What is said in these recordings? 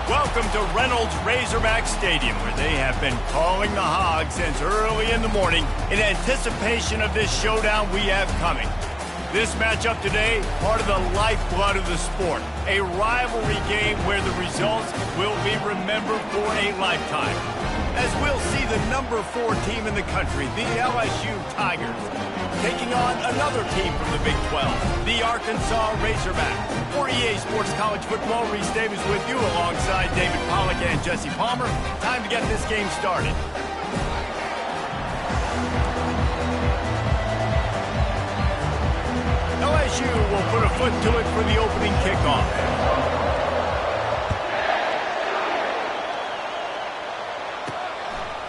Welcome to Reynolds Razorback Stadium, where they have been calling the Hogs since early in the morning in anticipation of this showdown we have coming. This matchup today, part of the lifeblood of the sport, a rivalry game where the results will be remembered for a lifetime. As we'll see the number 4 team in the country, the LSU Tigers, taking on another team from the Big 12, the Arkansas Razorbacks. For EA Sports College Football, Reese Davis with you alongside David Pollack and Jesse Palmer. Time to get this game started. LSU will put a foot to it for the opening kickoff.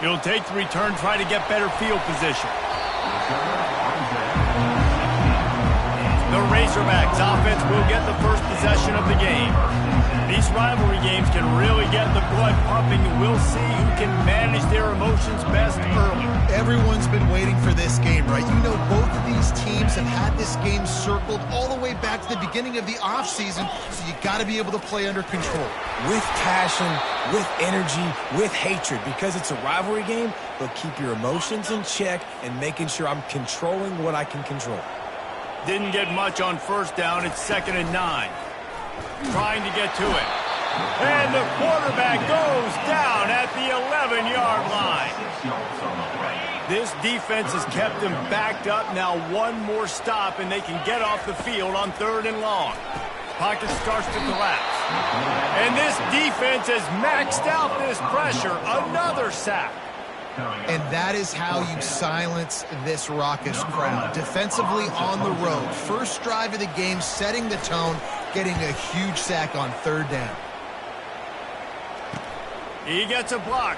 He'll take the return, try to get better field position. The Razorbacks offense will get the first possession of the game. These rivalry games can really get the blood pumping, and we'll see who can manage their emotions best early. Everyone's been waiting for this game, right? You know, both of these teams have had this game circled all the way back to the beginning of the offseason, so you got to be able to play under control. With passion, with energy, with hatred, because it's a rivalry game, but keep your emotions in check and making sure I'm controlling what I can control. Didn't get much on first down. It's 2nd and 9. Trying to get to it. And the quarterback goes down at the 11-yard line. This defense has kept them backed up. Now one more stop, and they can get off the field on 3rd and long. Pocket starts to collapse. And this defense has maxed out this pressure. Another sack. And that is how you silence this raucous crowd. Defensively on the road. First drive of the game, setting the tone, getting a huge sack on 3rd down. He gets a block.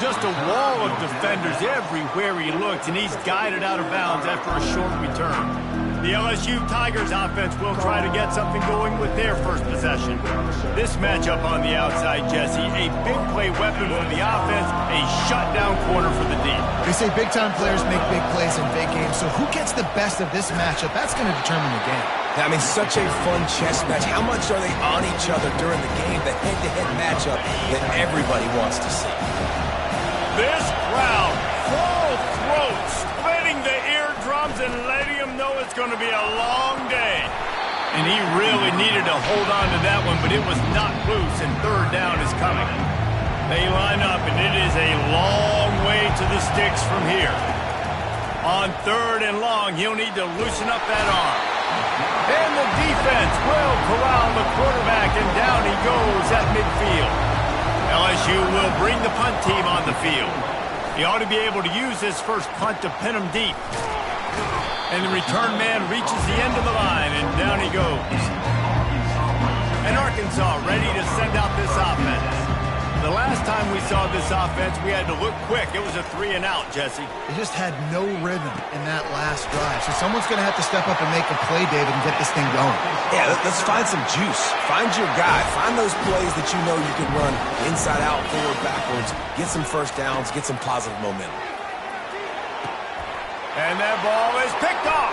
Just a wall of defenders everywhere he looks, and he's guided out of bounds after a short return. The LSU Tigers offense will try to get something going with their first possession. This matchup on the outside, Jesse, a big play weapon for the offense, a shutdown corner for the D. They say big-time players make big plays in big games, so who gets the best of this matchup? That's going to determine the game. I mean, such a fun chess match. How much are they on each other during the game, the head-to-head matchup that everybody wants to see? This crowd, full throat, splitting the eardrums and letting them know it's going to be a long day. And he really needed to hold on to that one, but it was not loose, and 3rd down is coming. They line up, and it is a long way to the sticks from here. On 3rd and long, he'll need to loosen up that arm. And the defense will corral the quarterback, and down he goes at midfield. LSU will bring the punt team on the field. He ought to be able to use this first punt to pin him deep. And the return man reaches the end of the line, and down he goes. And Arkansas ready to send out this offense. The last time we saw this offense, we had to look quick. It was a 3-and-out, Jesse. They just had no rhythm in that last drive. So someone's going to have to step up and make a play, David, and get this thing going. Yeah, let's find some juice. Find your guy. Find those plays that you know you can run inside out, forward, backwards. Get some first downs. Get some positive momentum. And that ball is picked off.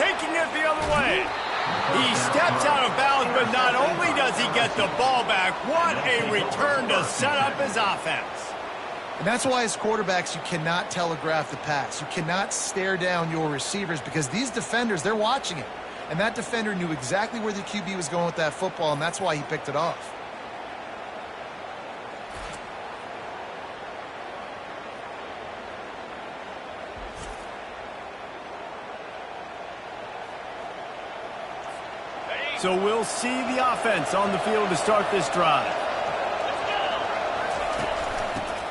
Taking it the other way. He steps out of bounds, but not only does he get the ball back, what a return to set up his offense. And that's why as quarterbacks, you cannot telegraph the pass. You cannot stare down your receivers because these defenders, they're watching it. And that defender knew exactly where the QB was going with that football, and that's why he picked it off. So we'll see the offense on the field to start this drive.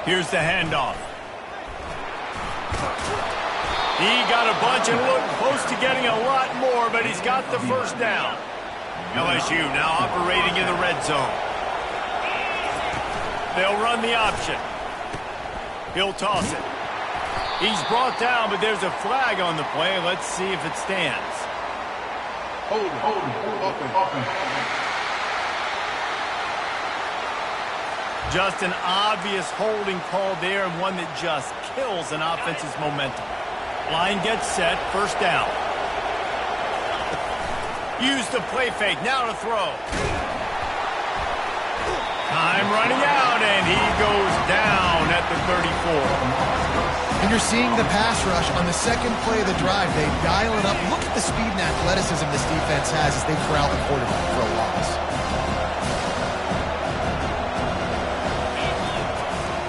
Here's the handoff. He got a bunch and looked close to getting a lot more, but he's got the first down. LSU now operating in the red zone. They'll run the option. He'll toss it. He's brought down, but there's a flag on the play. Let's see if it stands. Hold, open. Just an obvious holding call there, and one that just kills an offense's momentum. Line gets set, first down. Use the play fake. Now to throw. Time running out, and he goes down at the 34. And you're seeing the pass rush on the second play of the drive. They dial it up. Look at the speed and athleticism this defense has as they corral the quarterback for a loss.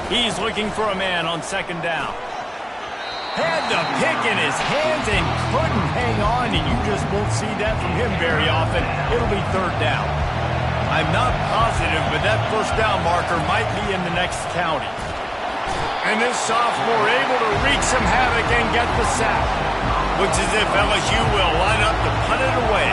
He's looking for a man on second down. Had the pick in his hands and couldn't hang on, and you just won't see that from him very often. It'll be third down. I'm not positive, but that first down marker might be in the next county. And this sophomore able to wreak some havoc and get the sack. Looks as if LSU will line up to punt it away.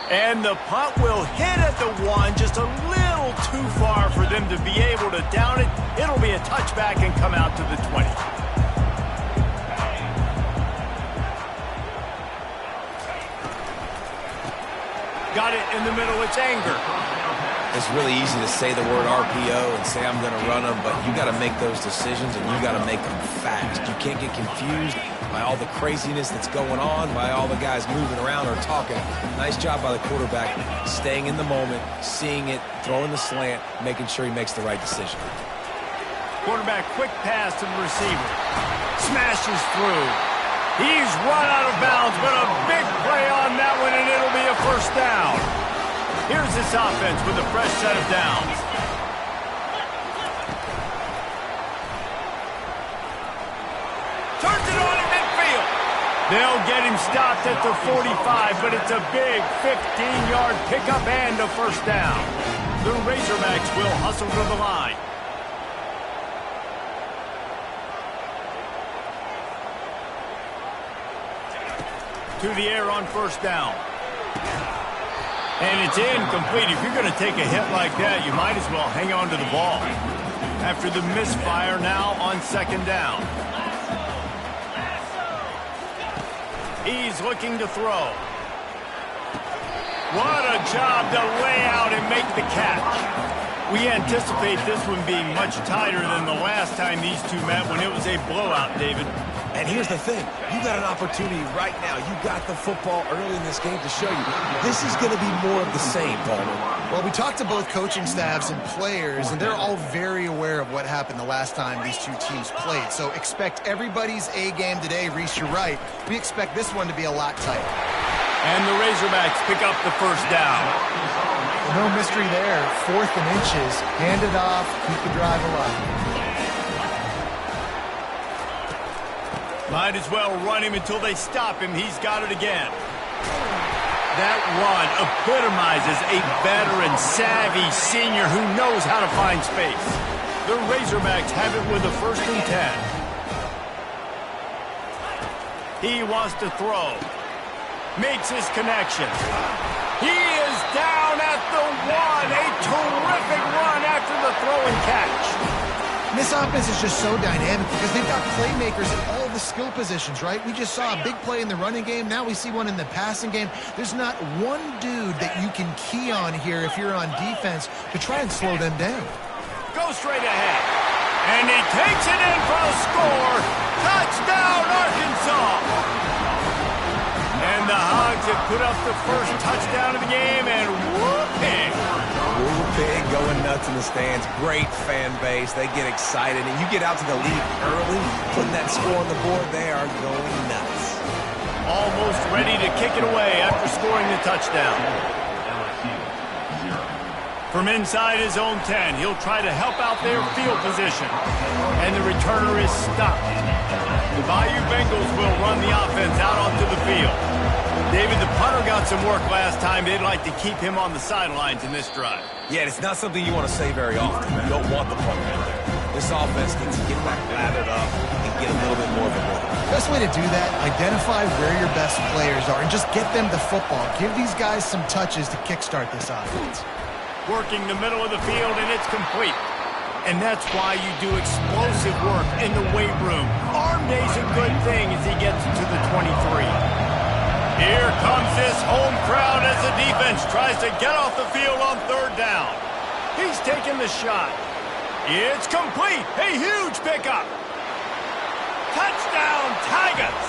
And the punt will hit at the 1, just a little too far for them to be able to down it. It'll be a touchback and come out to the 20. Got it in the middle. It's Anger. It's really easy to say the word RPO and say I'm going to run them, but you got to make those decisions and you got to make them fast. You can't get confused by all the craziness that's going on, by all the guys moving around or talking. Nice job by the quarterback, staying in the moment, seeing it, throwing the slant, making sure he makes the right decision. Quarterback quick pass to the receiver. Smashes through. He's run out of bounds, but a big play on that one, and it'll be a first down. Here's this offense with a fresh set of downs. Turns it on in midfield. They'll get him stopped at the 45, but it's a big 15-yard pickup and a first down. The Razorbacks will hustle to the line. To the air on first down. And it's incomplete. If you're going to take a hit like that, you might as well hang on to the ball. After the misfire, now on second down. He's looking to throw. What a job to lay out and make the catch. We anticipate this one being much tighter than the last time these two met when it was a blowout, David. And here's the thing. You got an opportunity right now. You got the football early in this game to show you. This is going to be more of the same, Palmer. Well, we talked to both coaching staffs and players, and they're all very aware of what happened the last time these two teams played. So expect everybody's A game today. Reese, you're right. We expect this one to be a lot tighter. And the Razorbacks pick up the first down. No mystery there. 4th and inches. Hand it off. Keep the drive alive. Might as well run him until they stop him. He's got it again. That run epitomizes a veteran, savvy senior who knows how to find space. The Razorbacks have it with a 1st and 10. He wants to throw. Makes his connection. He is down at the 1. A terrific run after the throw and catch. This offense is just so dynamic because they've got playmakers in all the skill positions, right? We just saw a big play in the running game. Now we see one in the passing game. There's not one dude that you can key on here if you're on defense to try and slow them down. Go straight ahead. And he takes it in for a score. Touchdown, Arkansas. And the Hogs have put up the first touchdown of the game, and whooping. Big, going nuts in the stands. Great fan base. They get excited. And you get out to the lead early, putting that score on the board, they are going nuts. Almost ready to kick it away after scoring the touchdown. From inside his own 10, he'll try to help out their field position. And the returner is stopped. The Bayou Bengals will run the offense out onto the field. David, the punter got some work last time. They'd like to keep him on the sidelines in this drive. Yeah, it's not something you want to say very often. You don't want the punter in there. This offense needs to get back lathered up and get a little bit more of a rhythm. Best way to do that, identify where your best players are and just get them the football. Give these guys some touches to kickstart this offense. Working the middle of the field, and it's complete. And that's why you do explosive work in the weight room. Arm day's a good thing as he gets to the 23. Here comes this home crowd as the defense tries to get off the field on 3rd down. He's taking the shot. It's complete. A huge pickup. Touchdown, Tigers!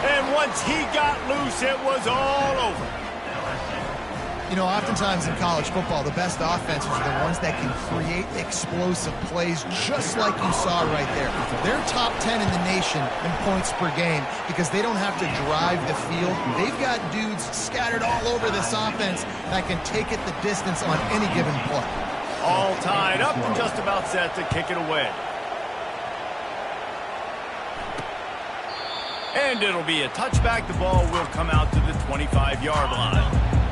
And once he got loose, it was all over. You know, oftentimes in college football, the best offenses are the ones that can create explosive plays just like you saw right there. They're top 10 in the nation in points per game because they don't have to drive the field. They've got dudes scattered all over this offense that can take it the distance on any given play. All tied up and just about set to kick it away. And it'll be a touchback. The ball will come out to the 25-yard line.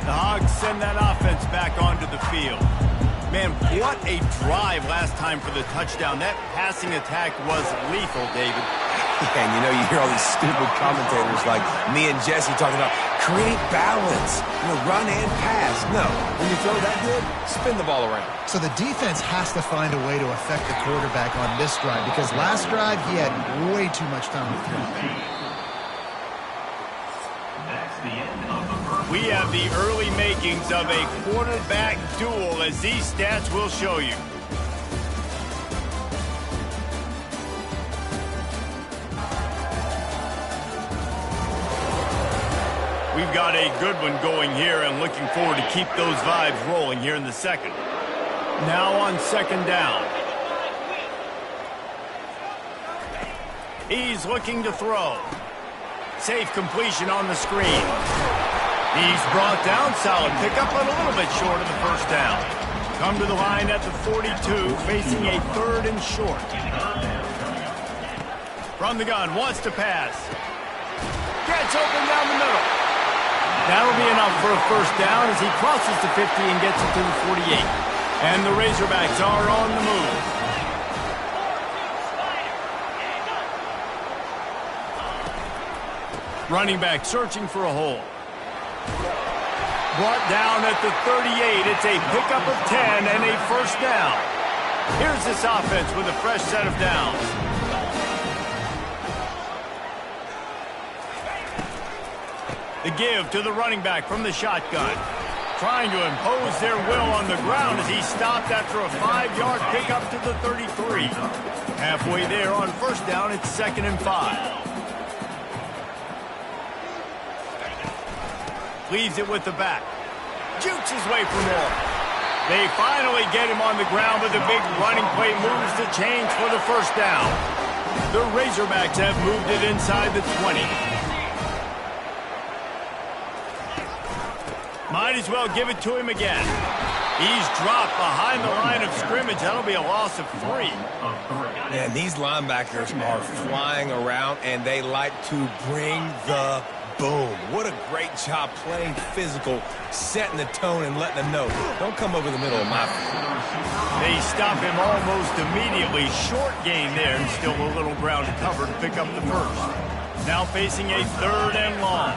The Hogs send that offense back onto the field. Man, what a drive last time for the touchdown. That passing attack was lethal, David. And you know, you hear all these stupid commentators like me and Jesse talking about create balance, run and pass. No, when you throw that good, spin the ball around. So the defense has to find a way to affect the quarterback on this drive because last drive he had way too much time to throw. We have the early makings of a quarterback duel, as these stats will show you. We've got a good one going here and looking forward to keep those vibes rolling here in the second. Now on second down. He's looking to throw. Safe completion on the screen. He's brought down, solid pickup, but a little bit short of the first down. Come to the line at the 42, facing a third and short. From the gun, wants to pass. Gets open down the middle. That'll be enough for a first down as he crosses the 50 and gets it to the 48. And the Razorbacks are on the move. Running back searching for a hole. Brought down at the 38. It's a pickup of 10 and a first down. Here's this offense with a fresh set of downs. The give to the running back from the shotgun. Trying to impose their will on the ground as he stopped after a 5-yard pickup to the 33. Halfway there on first down, it's 2nd and 5. Leaves it with the back. Jukes his way for more. They finally get him on the ground, but the big running play moves the chains for the first down. The Razorbacks have moved it inside the 20. Might as well give it to him again. He's dropped behind the line of scrimmage. That'll be a loss of 3. Man, these linebackers are flying around, and they like to bring the boom. What a great job playing physical, setting the tone and letting them know, don't come over the middle of my field. They stop him almost immediately. Short gain there and still a little ground to cover to pick up the first. Now facing a 3rd and long.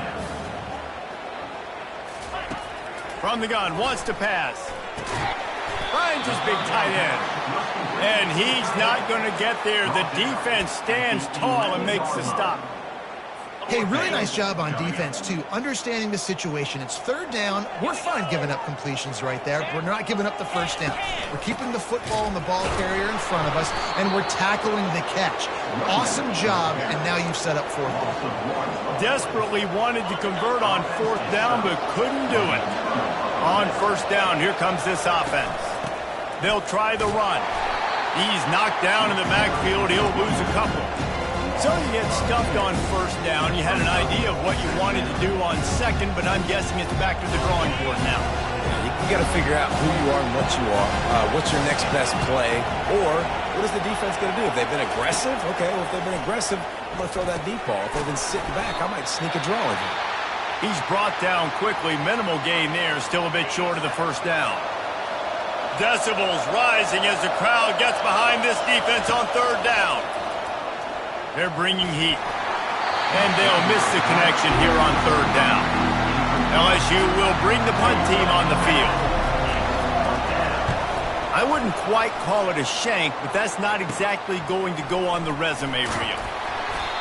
From the gun, wants to pass. Finds his big tight end. And he's not going to get there. The defense stands tall and makes the stop. Hey, really nice job on defense, too. Understanding the situation. It's 3rd down. We're fine giving up completions right there. We're not giving up the first down. We're keeping the football and the ball carrier in front of us, and we're tackling the catch. Awesome job, and now you've set up 4th down. Desperately wanted to convert on 4th down, but couldn't do it. On first down, here comes this offense. They'll try the run. He's knocked down in the backfield. He'll lose a couple. So you get stuffed on first down. You had an idea of what you wanted to do on second, but I'm guessing it's back to the drawing board now. You got to figure out who you are and what you are. What's your next best play? Or what is the defense going to do? If they've been aggressive, okay, well, if they've been aggressive, I'm going to throw that deep ball. If they've been sitting back, I might sneak a draw with you. He's brought down quickly. Minimal gain there. Still a bit short of the first down. Decibels rising as the crowd gets behind this defense on 3rd down. They're bringing heat. And they'll miss the connection here on 3rd down. LSU will bring the punt team on the field. I wouldn't quite call it a shank, but that's not exactly going to go on the resume reel.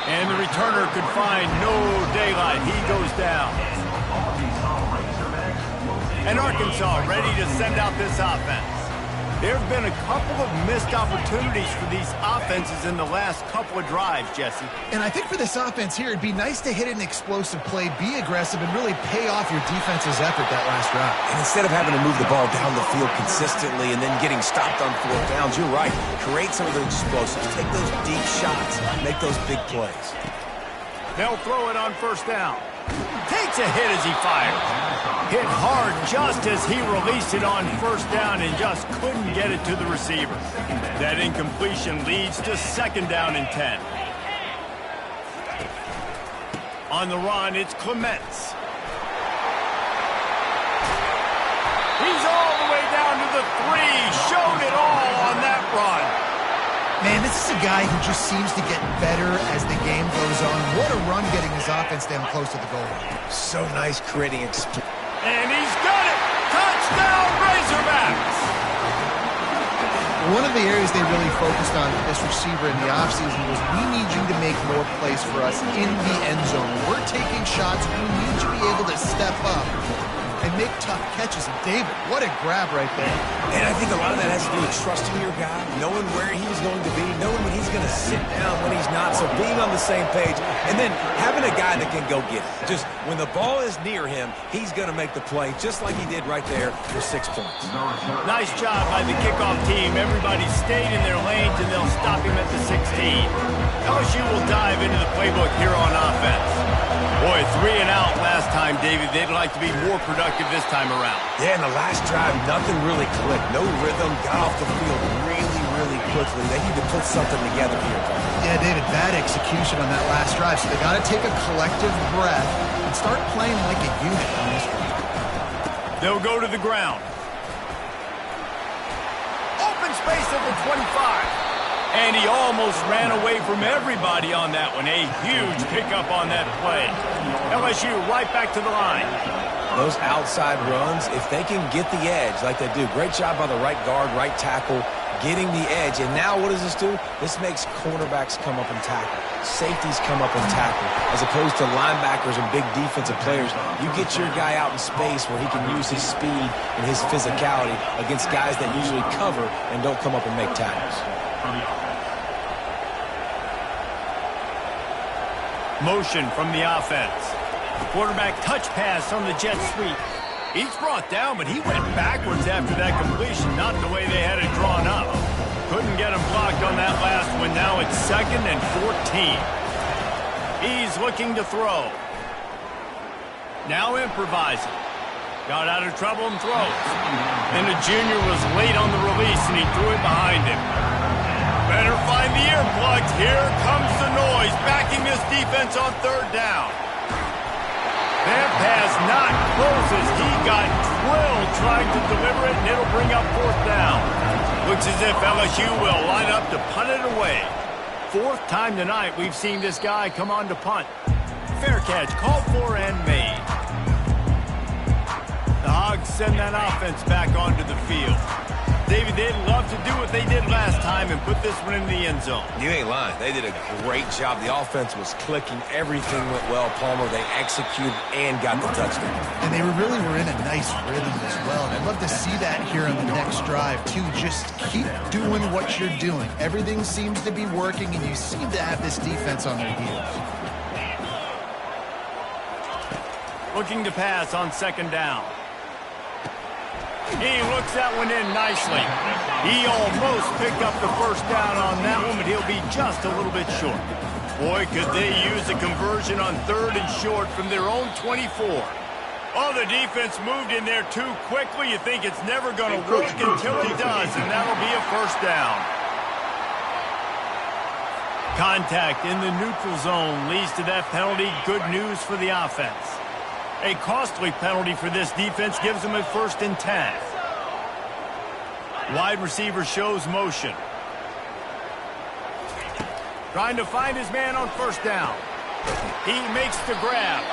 And the returner could find no daylight. He goes down. And Arkansas ready to send out this offense. There have been a couple of missed opportunities for these offenses in the last couple of drives, Jesse. And I think for this offense here, it'd be nice to hit an explosive play, be aggressive, and really pay off your defense's effort that last drive. And instead of having to move the ball down the field consistently and then getting stopped on fourth downs, you're right. Create some of those explosives. Take those deep shots. Make those big plays. They'll throw it on first down. Takes a hit as he fires. Hit hard just as he released it on first down and just couldn't get it to the receiver. That incompletion leads to second down and 10. On the run, it's Clements. He's all the way down to the 3. Showed it all on that run. Man, this is a guy who just seems to get better as the game goes on. What a run getting his offense down close to the goal line. So nice creating and he's got it! Touchdown, Razorbacks! One of the areas they really focused on with this receiver in the offseason was, we need you to make more plays for us in the end zone. We're taking shots. We need you to be able to step up and make tough catches. And David, what a grab right there. And I think a lot of that has to do with trusting your guy, knowing where he's going to be, knowing when he's going to sit down, when he's not. So being on the same page, and then having a guy that can go get it. Just when the ball is near him, he's going to make the play, just like he did right there for 6 points. Nice job by the kickoff team. Everybody stayed in their lanes, and they'll stop him at the 16. LSU will dive into the playbook here on offense. Boy, 3 and out last time, David. They'd like to be more productive this time around. Yeah, in the last drive, nothing really clicked. No rhythm, got off the field really quickly. They need to put something together here. Yeah, David, bad execution on that last drive. So they got to take a collective breath and start playing like a unit on this one. They'll go to the ground. Open space at the 25. And he almost ran away from everybody on that one. A huge pickup on that play. LSU right back to the line. Those outside runs, if they can get the edge like they do, great job by the right guard, right tackle, getting the edge. And now what does this do? This makes cornerbacks come up and tackle. Safeties come up and tackle. As opposed to linebackers and big defensive players, you get your guy out in space where he can use his speed and his physicality against guys that usually cover and don't come up and make tackles. Motion from the offense. Quarterback touch pass on the jet sweep. He's brought down, but he went backwards after that completion, not the way they had it drawn up. Couldn't get him blocked on that last one. Now it's 2nd and 14. He's looking to throw. Now improvising. Got out of trouble and throws. And the junior was late on the release, and he threw it behind him. Better find the earplugs. Here comes the noise, backing this defense on 3rd down. That pass not closes. He got drilled trying to deliver it, and it'll bring up 4th down. Looks as if LSU will line up to punt it away. 4th time tonight we've seen this guy come on to punt. Fair catch, called for and made. The Hogs send that offense back onto the field. David, they'd love to do what they did last time and put this one in the end zone. You ain't lying. They did a great job. The offense was clicking. Everything went well. Palmer, they executed and got the touchdown. And they really were in a nice rhythm as well. And I'd love to see that here on the next drive, too. Just keep doing what you're doing. Everything seems to be working, and you seem to have this defense on their heels. Looking to pass on 2nd down. He looks that one in nicely. He almost picked up the 1st down on that one, but he'll be just a little bit short. Boy, could they use a conversion on 3rd and short from their own 24. Oh, the defense moved in there too quickly. You think it's never going to work until it does, and that'll be a 1st down. Contact in the neutral zone leads to that penalty. Good news for the offense. A costly penalty for this defense gives them a 1st and 10. Wide receiver shows motion. Trying to find his man on 1st down. He makes the grab.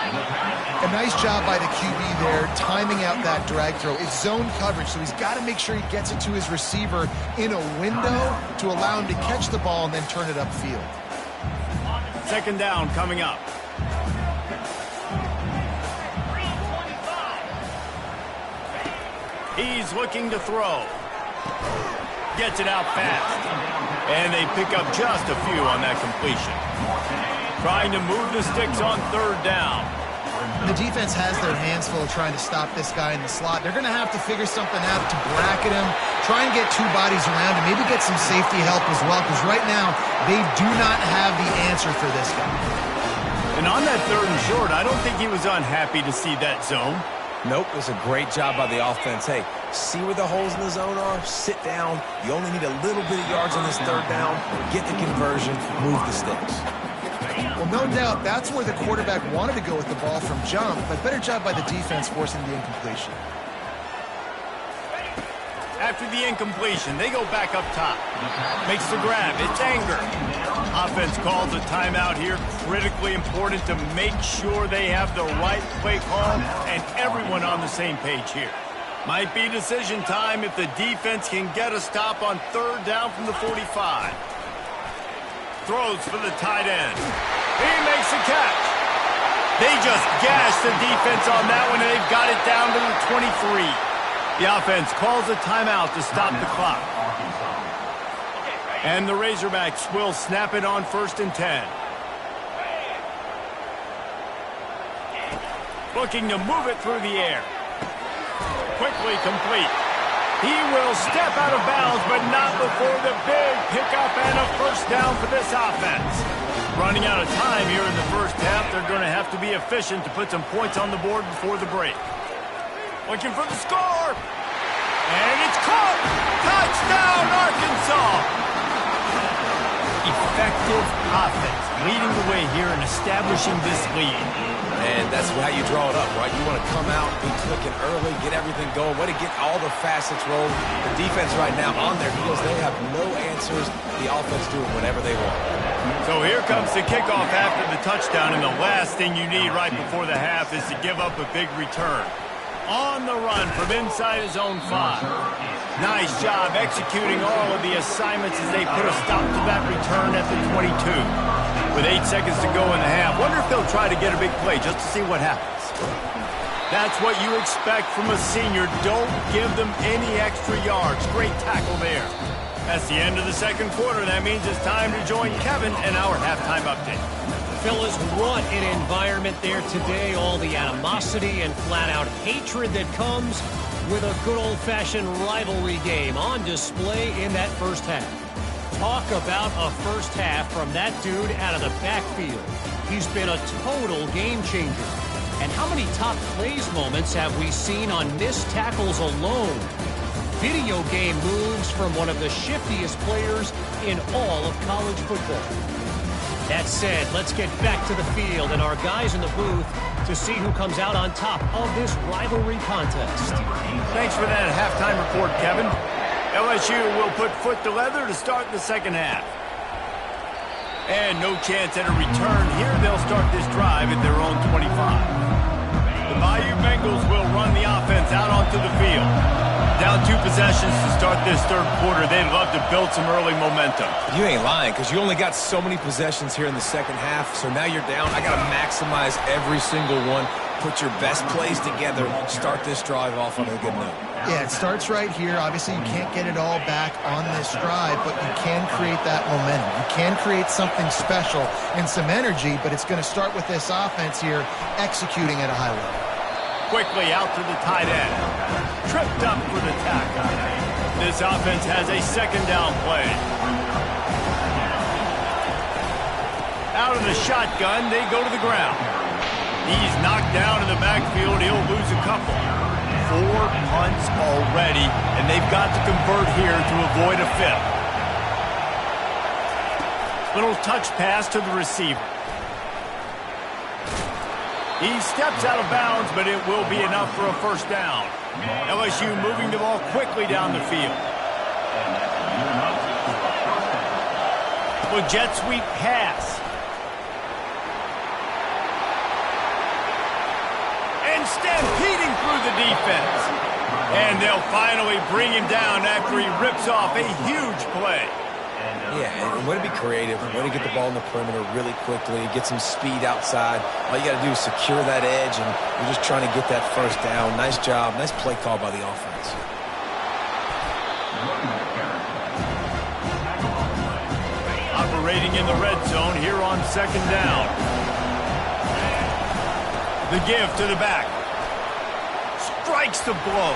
A nice job by the QB there, timing out that drag throw. It's zone coverage, so he's got to make sure he gets it to his receiver in a window to allow him to catch the ball and then turn it upfield. 2nd down coming up. He's looking to throw. Gets it out fast. And they pick up just a few on that completion. Trying to move the sticks on third down. The defense has their hands full trying to stop this guy in the slot. They're going to have to figure something out to bracket him, try and get two bodies around him, maybe get some safety help as well, because right now they do not have the answer for this guy. And on that third and short, I don't think he was unhappy to see that zone. Nope, it was a great job by the offense. Hey, see where the holes in the zone are? Sit down. You only need a little bit of yards on this third down. Get the conversion, move the sticks. Well, no doubt that's where the quarterback wanted to go with the ball from jump, but better job by the defense forcing the incompletion. After the incompletion, they go back up top. Makes the grab. It's Anger. Offense calls a timeout here. Critically important to make sure they have the right play call and everyone on the same page here. Might be decision time if the defense can get a stop on third down from the 45. Throws for the tight end. He makes a catch. They just gashed the defense on that one, and they've got it down to the 23. The offense calls a timeout to stop the clock. And the Razorbacks will snap it on 1st and 10. Looking to move it through the air. Quickly complete. He will step out of bounds, but not before the big pickup and a first down for this offense. Running out of time here in the first half, they're going to have to be efficient to put some points on the board before the break. Looking for the score. And it's caught. Touchdown, Arkansas. Effective offense, leading the way here and establishing this lead. And that's how you draw it up, right? You want to come out, be clicking early, get everything going, way to get all the facets rolling. The defense right now on their heels, they have no answers. The offense doing whatever they want. So here comes the kickoff after the touchdown, and the last thing you need right before the half is to give up a big return. On the run from inside his own 5. Nice job executing all of the assignments as they put a stop to that return at the 22. With 8 seconds to go in the half, wonder if they'll try to get a big play just to see what happens. That's what you expect from a senior. Don't give them any extra yards. Great tackle there. That's the end of the second quarter. That means it's time to join Kevin in our halftime update. Fellas, what an environment there today. All the animosity and flat-out hatred that comes with a good old-fashioned rivalry game on display in that first half. Talk about a first half from that dude out of the backfield. He's been a total game changer. And how many top plays moments have we seen on missed tackles alone? Video game moves from one of the shiftiest players in all of college football. That said, let's get back to the field and our guys in the booth to see who comes out on top of this rivalry contest. Thanks for that halftime report, Kevin. LSU will put foot to leather to start the second half. And no chance at a return here. They'll start this drive at their own 25. The Bayou Bengals will run the offense out onto the field. Down 2 possessions to start this third quarter. They'd love to build some early momentum. You ain't lying, because you only got so many possessions here in the second half, so now you're down. I got to maximize every single one. Put your best plays together. Start this drive off on a good note. Yeah, it starts right here. Obviously, you can't get it all back on this drive, but you can create that momentum. You can create something special and some energy, but it's going to start with this offense here executing at a high level. Quickly out to the tight end. Tripped up for the tackle. This offense has a second down play. Out of the shotgun, they go to the ground. He's knocked down in the backfield. He'll lose a couple. 4 punts already, and they've got to convert here to avoid a 5th. Little touch pass to the receiver. He steps out of bounds, but it will be enough for a first down. LSU moving the ball quickly down the field. Well, jet sweep pass. And stampeding through the defense. And they'll finally bring him down after he rips off a huge play. Yeah, and way to be creative, way to get the ball in the perimeter really quickly, get some speed outside. All you got to do is secure that edge, and you're just trying to get that first down. Nice job, nice play call by the offense. operating in the red zone here on second down. The give to the back. Strikes the blow.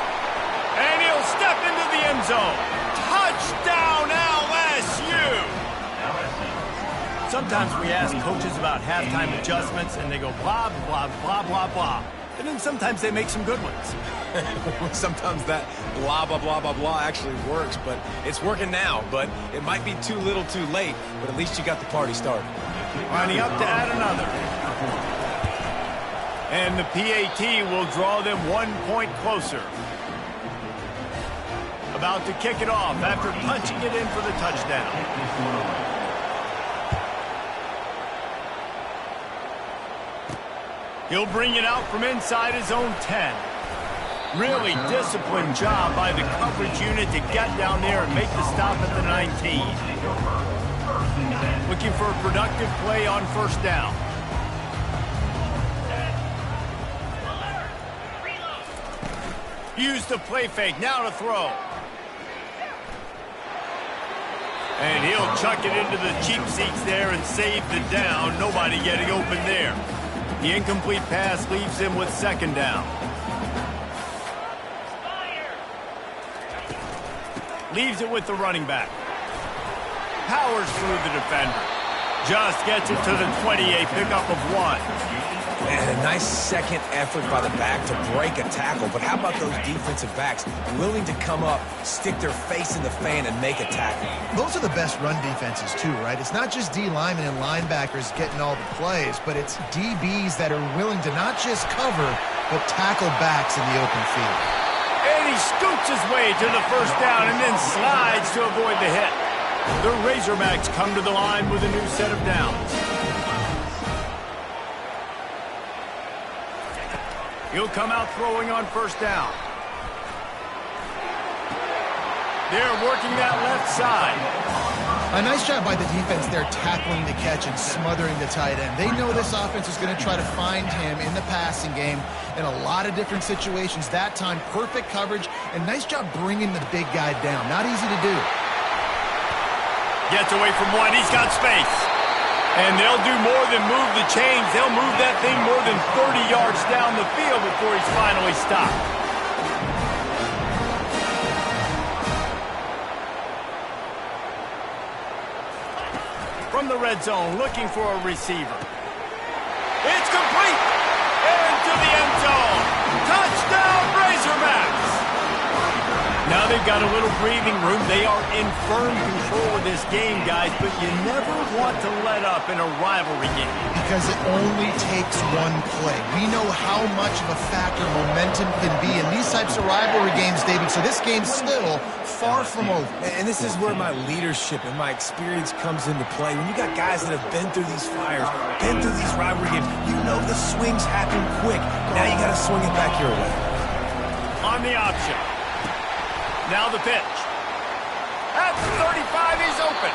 And he'll step into the end zone. Touchdown, LSU! Sometimes we ask coaches about halftime adjustments, and they go blah, blah, blah, blah, blah. And then sometimes they make some good ones. Sometimes that blah, blah, blah, blah, blah actually works, but it's working now. But it might be too little too late, but at least you got the party started. Lining up to add another. And the PAT will draw them 1 point closer. About to kick it off after punching it in for the touchdown. He'll bring it out from inside his own 10. Really disciplined job by the coverage unit to get down there and make the stop at the 19. Looking for a productive play on first down. Use the play fake, now to throw. And he'll chuck it into the cheap seats there and save the down. Nobody getting open there. The incomplete pass leaves him with second down. Leaves it with the running back. Powers through the defender. Just gets it to the 20, a pickup of 1. And a nice second effort by the back to break a tackle. But how about those defensive backs willing to come up, stick their face in the fan, and make a tackle? Those are the best run defenses, too, right? It's not just D linemen and linebackers getting all the plays, but it's DBs that are willing to not just cover, but tackle backs in the open field. And he scoots his way to the first down and then slides to avoid the hit. The Razorbacks come to the line with a new set of downs. He'll come out throwing on first down. They're working that left side. A nice job by the defense there tackling the catch and smothering the tight end. They know this offense is going to try to find him in the passing game in a lot of different situations. That time, perfect coverage, and nice job bringing the big guy down. Not easy to do. Gets away from one. He's got space. And they'll do more than move the chains. They'll move that thing more than 30 yards down the field before he's finally stopped. From the red zone, looking for a receiver. It's complete! Into the end zone! Touchdown, Razorbacks! Now they've got a little breathing room. They are in firm control of this game, guys, but you never want to let up in a rivalry game. Because it only takes one play. We know how much of a factor momentum can be in these types of rivalry games, David, so this game's still far from over. And this is where my leadership and my experience comes into play. When you got guys that have been through these fires, been through these rivalry games, you know the swings happen quick. Now you got to swing it back your way. On the option. Now the pitch. At the 35, he's open.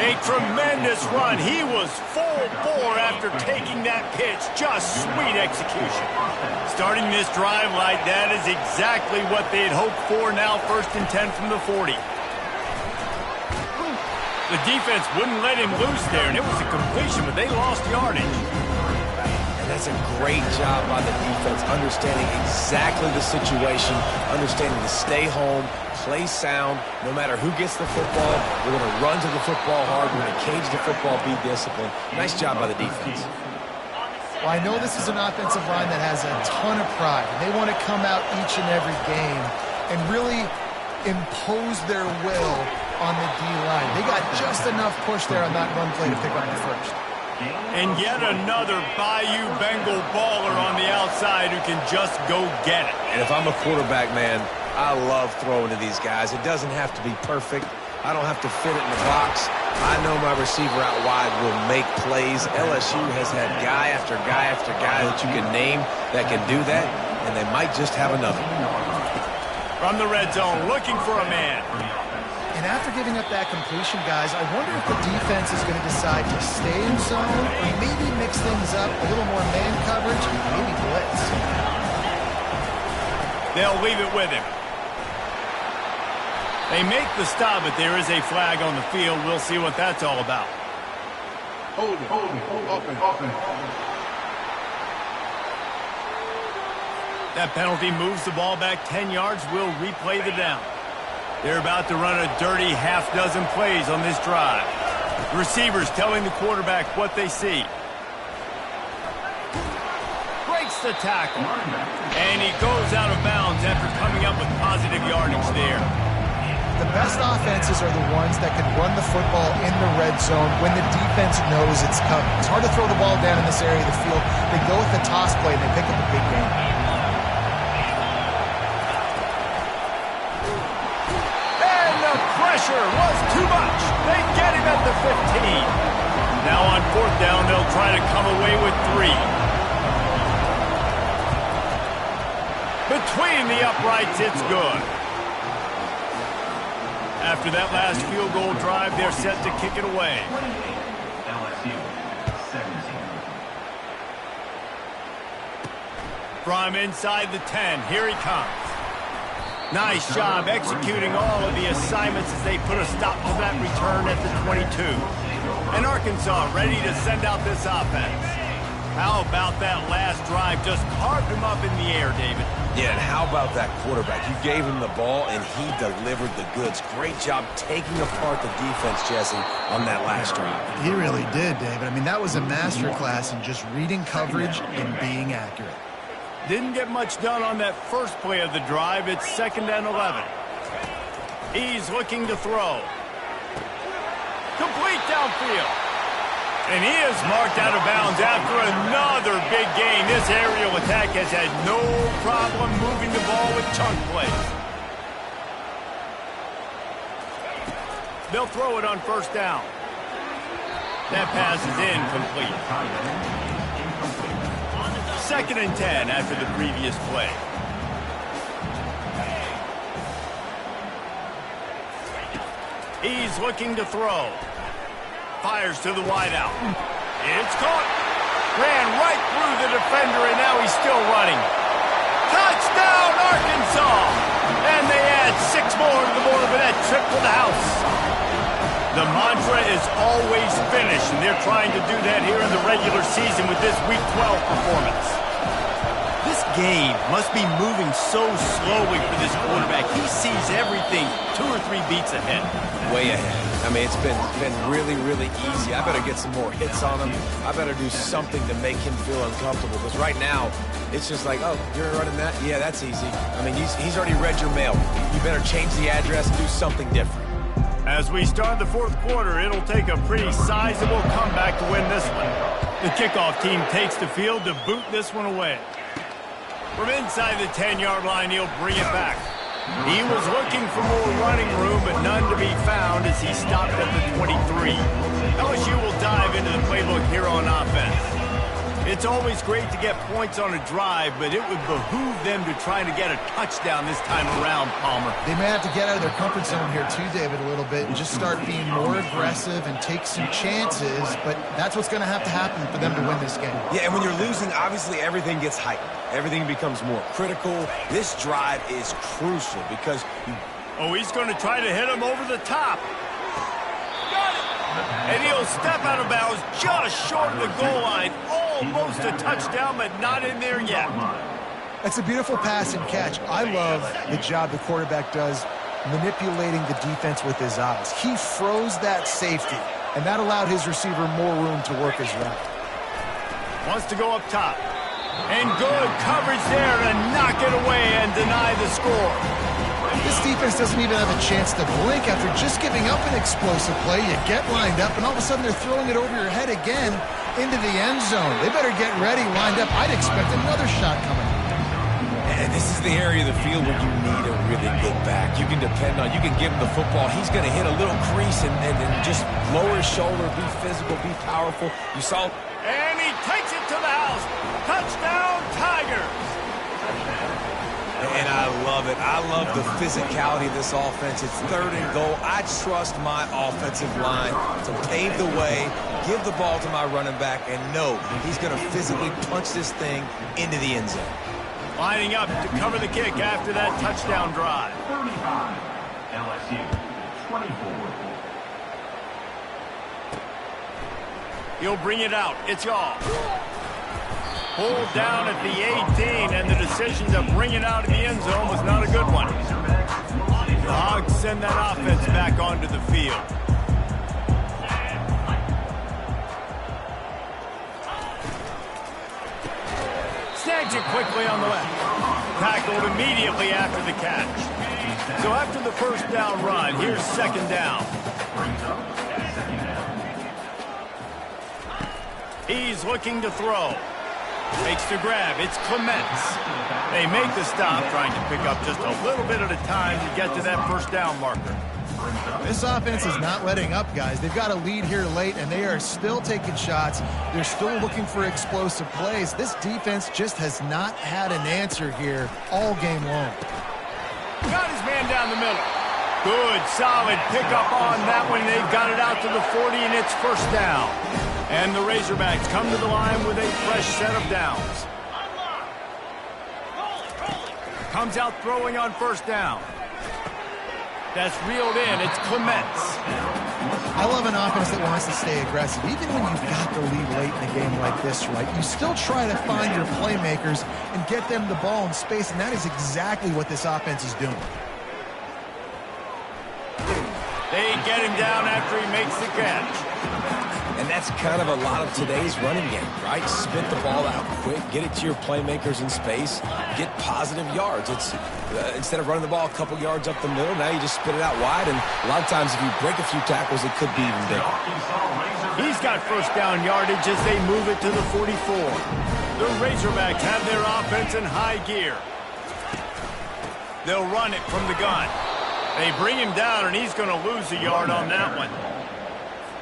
A tremendous run. He was full bore after taking that pitch. Just sweet execution. Starting this drive like that is exactly what they'd hoped for. Now 1st and 10 from the 40. The defense wouldn't let him loose there, and it was a completion, but they lost yardage. And that's a great job by the defense, understanding exactly the situation, understanding to stay home, play sound. No matter who gets the football, we're going to run to the football hard. We're going to cage the football, be disciplined. Nice job by the defense. Well, I know this is an offensive line that has a ton of pride. They want to come out each and every game and really impose their will on the D-line. They got just enough push there on that run play to pick up the first. And yet another Bayou Bengal baller on the outside who can just go get it. And if I'm a quarterback, man, I love throwing to these guys. It doesn't have to be perfect. I don't have to fit it in the box. I know my receiver out wide will make plays. LSU has had guy after guy after guy that you can name that can do that, and they might just have another. From the red zone, looking for a man. And after giving up that completion, guys, I wonder if the defense is going to decide to stay in zone or maybe mix things up, a little more man coverage, maybe blitz. They'll leave it with him. They make the stop, but there is a flag on the field. We'll see what that's all about. Offense. That penalty moves the ball back 10 yards. We'll replay the down. They're about to run a dirty half-dozen plays on this drive. The receivers telling the quarterback what they see. Breaks the tackle. And he goes out of bounds after coming up with positive yardage there. The best offenses are the ones that can run the football in the red zone when the defense knows it's coming. It's hard to throw the ball down in this area of the field. They go with the toss play and they pick up a big game. And the pressure was too much. They get him at the 15. Now on fourth down, they'll try to come away with 3. Between the uprights, it's good. After that last field goal drive, they're set to kick it away. LSU 17. From inside the 10, here he comes. Nice job executing all of the assignments as they put a stop to that return at the 22. And Arkansas ready to send out this offense. How about that last drive? Just carved him up in the air, David. Yeah, and how about that quarterback? You gave him the ball, and he delivered the goods. Great job taking apart the defense, Jesse, on that last drive. He really did, David. I mean, that was a masterclass in just reading coverage and being accurate. Didn't get much done on that first play of the drive. It's 2nd and 11. He's looking to throw. Complete downfield. And he is marked out of bounds after another big gain. This aerial attack has had no problem moving the ball with chunk plays. They'll throw it on first down. That pass is incomplete. 2nd and 10 after the previous play. He's looking to throw. Fires to the wideout. It's caught. Ran right through the defender, and now he's still running. Touchdown, Arkansas! And they add 6 more to the board for that trip to the house. The mantra is always finish, and they're trying to do that here in the regular season with this Week 12 performance. This game must be moving so slowly for this quarterback. He sees everything 2 or 3 beats ahead. Way ahead. I mean, it's been really, really easy. I better get some more hits on him. I better do something to make him feel uncomfortable. Because right now, it's just like, oh, you're running that? Yeah, that's easy. I mean, he's already read your mail. You better change the address and do something different. As we start the 4th quarter, it'll take a pretty sizable comeback to win this one. The kickoff team takes the field to boot this one away. From inside the 10-yard line, he'll bring it back. He was looking for more running room, but none to be found as he stopped at the 23. LSU will dive into the playbook here on offense. It's always great to get points on a drive, but it would behoove them to try to get a touchdown this time around, Palmer. They may have to get out of their comfort zone here too, David, a little bit and just start being more aggressive and take some chances, but that's what's going to happen for them to win this game. Yeah, and when you're losing, obviously everything gets heightened. Everything becomes more critical. This drive is crucial because Oh, he's going to try to hit him over the top. And he'll step out of bounds just short of the goal line. Almost a touchdown, but not in there yet. That's a beautiful pass and catch. I love the job the quarterback does manipulating the defense with his eyes. He froze that safety, and that allowed his receiver more room to work his route. Wants to go up top. And good coverage there to knock it away and deny the score. This defense doesn't even have a chance to blink after just giving up an explosive play. You get lined up, and all of a sudden they're throwing it over your head again into the end zone. They better get ready, lined up. I'd expect another shot coming. And this is the area of the field where you need a really good back. You can depend on, you can give him the football. He's going to hit a little crease and just lower his shoulder, be physical, be powerful. You saw. And he takes it to the house. Touchdown, Tigers. And I love it. I love the physicality of this offense. It's 3rd and goal. I trust my offensive line to pave the way, give the ball to my running back, and know he's going to physically punch this thing into the end zone. Lining up to cover the kick after that touchdown drive. 35, LSU 24. He'll bring it out. It's off. Pulled down at the 18, and the decision to bring it out of the end zone was not a good one. The Hogs send that offense back onto the field. Snags it quickly on the left. Tackled immediately after the catch. So after the first down run, here's second down. He's looking to throw. Makes the grab. It's Clements. They make the stop, trying to pick up just a little bit at a time to get to that first down marker. This offense is not letting up, guys. They've got a lead here late, and they are still taking shots. They're still looking for explosive plays. This defense just has not had an answer here all game long. Got his man down the middle. Good, solid pickup on that one. They've got it out to the 40, and it's first down. And the Razorbacks come to the line with a fresh set of downs. Comes out throwing on first down. That's reeled in. It's Clements. I love an offense that wants to stay aggressive. Even when you've got the lead late in a game like this, right, you still try to find your playmakers and get them the ball in space, and that is exactly what this offense is doing. They get him down after he makes the catch. And that's kind of a lot of today's running game, right? Spit the ball out quick, get it to your playmakers in space, get positive yards. It's instead of running the ball a couple yards up the middle, now you just spit it out wide, and a lot of times if you break a few tackles, it could be even bigger. He's got first down yardage as they move it to the 44. The Razorbacks have their offense in high gear. They'll run it from the gun. They bring him down, and he's going to lose a yard on that one.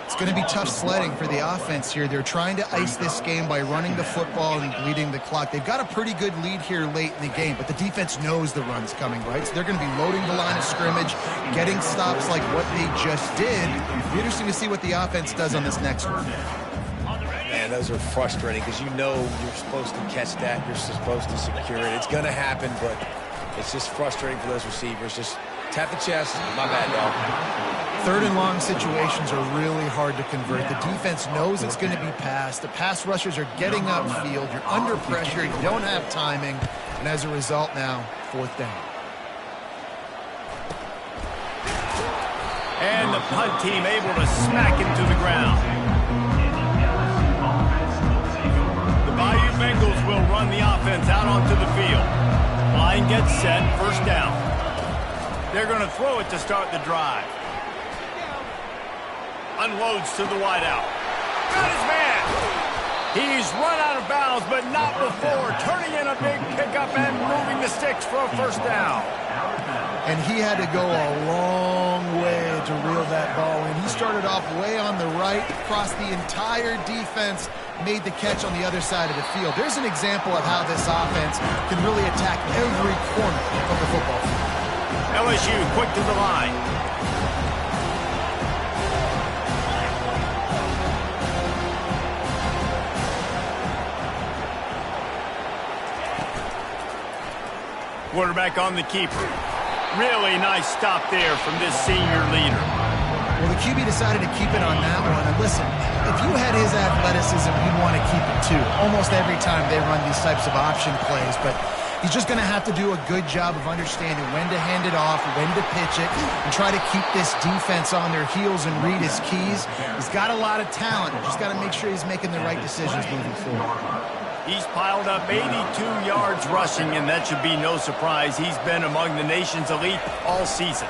It's going to be tough sledding for the offense here. They're trying to ice this game by running the football and bleeding the clock. They've got a pretty good lead here late in the game, but the defense knows the run's coming, right? So they're going to be loading the line of scrimmage, getting stops like what they just did. It'll be interesting to see what the offense does on this next one. Man, those are frustrating because you know you're supposed to catch that. You're supposed to secure it. It's going to happen, but it's just frustrating for those receivers. Just tap the chest. My bad, dog. Third and long situations are really hard to convert. The defense knows it's going to be passed. The pass rushers are getting upfield. You're under pressure. You don't have timing. And as a result now, fourth down. And the punt team able to smack him to the ground. The Bayou Bengals will run the offense out onto the field. Line gets set, first down. They're going to throw it to start the drive. Unloads to the wideout. Got his man. He's run out of bounds, but not before. Turning in a big pickup and moving the sticks for a first down. And he had to go a long way to reel that ball in. He started off way on the right, across the entire defense, made the catch on the other side of the field. There's an example of how this offense can really attack every corner of the football field. LSU quick to the line. Quarterback on the keeper. Really nice stop there from this senior leader. Well, the QB decided to keep it on that one. And listen, if you had his athleticism, you'd want to keep it too. Almost every time they run these types of option plays. But he's just going to have to do a good job of understanding when to hand it off, when to pitch it, and try to keep this defense on their heels and read his keys. He's got a lot of talent. Just got to make sure he's making the right decisions moving forward. He's piled up 82 yards rushing, and that should be no surprise. He's been among the nation's elite all season.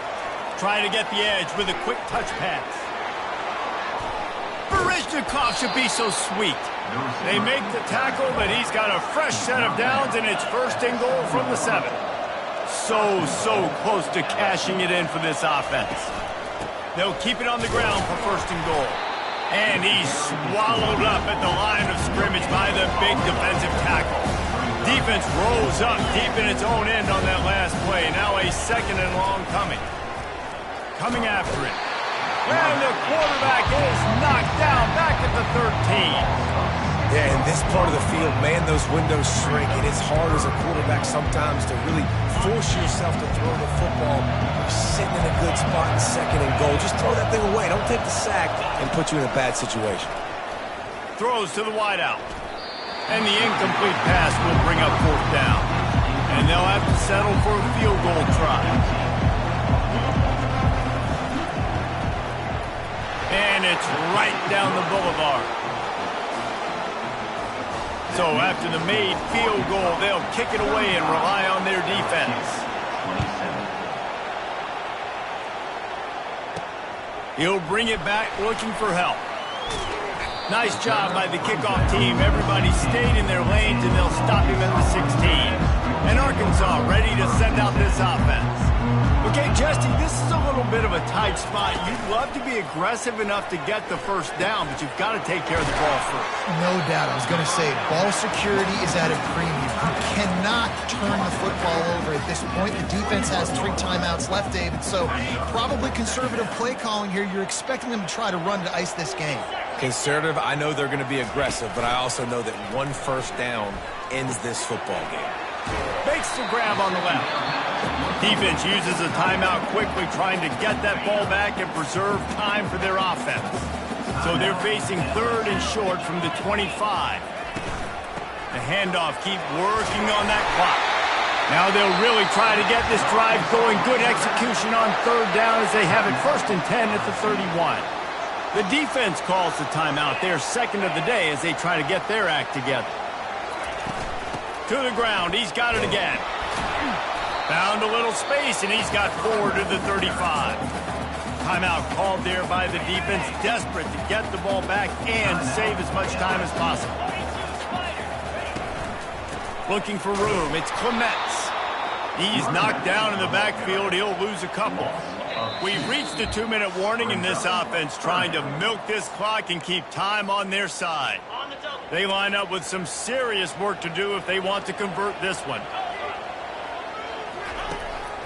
Trying to get the edge with a quick touch pass. Barishnikov should be so sweet. They make the tackle, but he's got a fresh set of downs, and it's first and goal from the 7. So close to cashing it in for this offense. They'll keep it on the ground for first and goal. And he's swallowed up at the line of scrimmage by the big defensive tackle. Defense rose up deep in its own end on that last play. Now a second and long coming. Coming after it. And the quarterback is knocked down back at the 13. Yeah, in this part of the field, man, those windows shrink, and it's hard as a quarterback sometimes to really force yourself to throw the football. You're sitting in a good spot in second and goal. Just throw that thing away. Don't take the sack and put you in a bad situation. Throws to the wideout. And the incomplete pass will bring up 4th down. And they'll have to settle for a field goal try. And it's right down the boulevard. So after the made field goal, they'll kick it away and rely on their defense. He'll bring it back looking for help. Nice job by the kickoff team. Everybody stayed in their lanes, and they'll stop him at the 16. And Arkansas ready to send out this offense. Okay, Jesse, this is a little bit of a tight spot. You'd love to be aggressive enough to get the first down, but you've got to take care of the ball first. No doubt. I was going to say, ball security is at a premium. You cannot turn the football over at this point. The defense has 3 timeouts left, David, so probably conservative play calling here. You're expecting them to try to run to ice this game. Conservative, I know they're going to be aggressive, but I also know that 1 first down ends this football game. Makes the grab on the left. Defense uses a timeout quickly, trying to get that ball back and preserve time for their offense. So they're facing 3rd and short from the 25. The handoff, keep working on that clock. Now they'll really try to get this drive going. Good execution on 3rd down as they have it 1st and 10 at the 31. The defense calls the timeout. They're 2nd of the day as they try to get their act together. To the ground. He's got it again. Found a little space, and he's got 4 to the 35. Timeout called there by the defense, desperate to get the ball back and save as much time as possible. Looking for room. It's Clements. He's knocked down in the backfield. He'll lose a couple. We've reached a 2-minute warning in this offense, trying to milk this clock and keep time on their side. They line up with some serious work to do if they want to convert this one.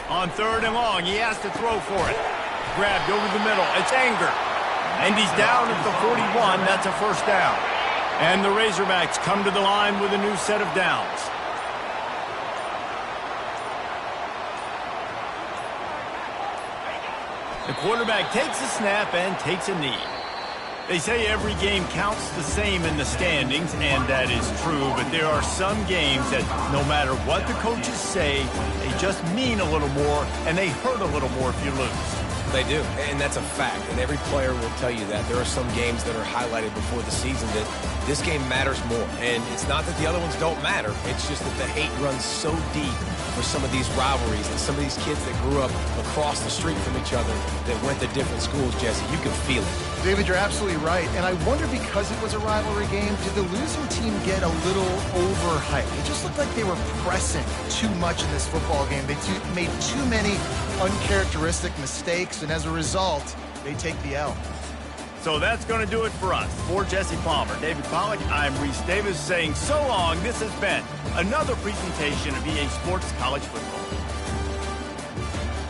On 3rd and long, he has to throw for it. Grabbed over the middle. It's Anger. And he's down at the 41. That's a 1st down. And the Razorbacks come to the line with a new set of downs. The quarterback takes a snap and takes a knee. They say every game counts the same in the standings, and that is true, but there are some games that no matter what the coaches say, they just mean a little more, and they hurt a little more if you lose. They do, and that's a fact, and every player will tell you that. There are some games that are highlighted before the season that this game matters more, and it's not that the other ones don't matter. It's just that the hate runs so deep for some of these rivalries and some of these kids that grew up across the street from each other that went to different schools, Jesse. You can feel it. David, you're absolutely right, and I wonder, because it was a rivalry game, did the losing team get a little overhyped? It just looked like they were pressing too much in this football game. They made too many uncharacteristic mistakes, and as a result, they take the L. So that's going to do it for us. For Jesse Palmer, David Pollack, I'm Reese Davis saying so long. This has been another presentation of EA Sports College Football.